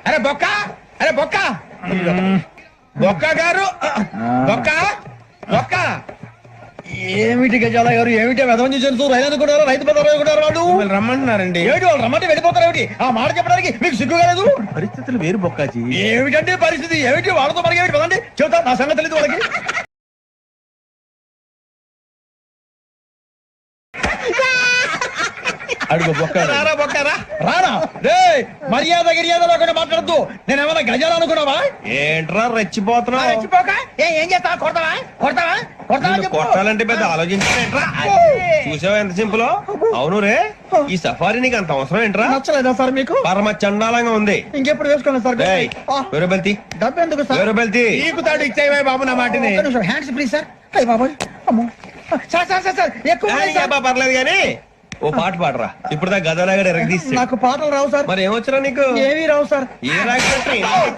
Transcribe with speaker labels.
Speaker 1: అరే బొక్క, అరే బొక్క, బొక్క గారు, బొక్క బొక్క.
Speaker 2: ఏమిటి గజాల గారు, ఏమిటి వెదవం చూసారు? రైలు అనుకుంటారు, రైతు పెద్ద అనుకుంటారు. వాళ్ళు
Speaker 1: రమ్మంటున్నారండి.
Speaker 2: ఏమిటి వాళ్ళు రమ్మంటే వెళ్ళిపోతారు? ఏమిటి ఆ మాట చెప్పడానికి మీకు సిగ్గు కాలేదు?
Speaker 1: పరిస్థితులు వేరు బొక్కాజీ.
Speaker 2: ఏమిటంటే పరిస్థితి? ఏమిటి వాళ్ళతో మనకి ఏమిటి? పదండి చెబుతా, నా సంగతి తెలియదు వాళ్ళకి.
Speaker 1: అడుగు బొక్క.
Speaker 2: రారా బొక్కరా, రానా రే. మర్యాద గిర్యాద లేకుండా మాట్లాడద్దు. నేను ఏమైనా గజాలు అనుకున్నావా?
Speaker 1: ఏంట్రా రెచ్చిపోతున్నావు?
Speaker 2: రెచ్చిపోక ఏం చేస్తావా? కొడతావా కొడతావా కొడతావా?
Speaker 1: కొట్టాలంటే పెద్ద ఆలోచించా. చూసావా ఎంత సింపుల్? అవును రే, ఈ సఫారీ నీకు అంత అవసరం ఏంట్రా?
Speaker 2: నచ్చలేదా సార్ మీకు?
Speaker 1: పరమ చండాలంగా ఉంది.
Speaker 2: ఇంకెప్పుడు వేసుకోండి సార్.
Speaker 1: వేరే బెల్తి,
Speaker 2: డబ్బు ఎందుకు సార్?
Speaker 1: వేరే బెల్తి.
Speaker 3: నీకు తాడు ఇచ్చేవే బాబు నా మాటని.
Speaker 2: Hands please sir. అయ్య బాబోయ్, అమ్మో సార్ సార్ సార్ సార్ ఎక్కువ ఉన్నాయి సార్.
Speaker 1: పర్లేదు కానీ ఓ పాట పాడరా. ఇప్పుడు దా గదనగడ ఎరగదీసి.
Speaker 2: నాకు పాటలు రావు సార్.
Speaker 1: మరి ఏమొచ్చరా నీకు?
Speaker 2: ఏమీ రావు సార్.
Speaker 1: ఏ రాకపోతే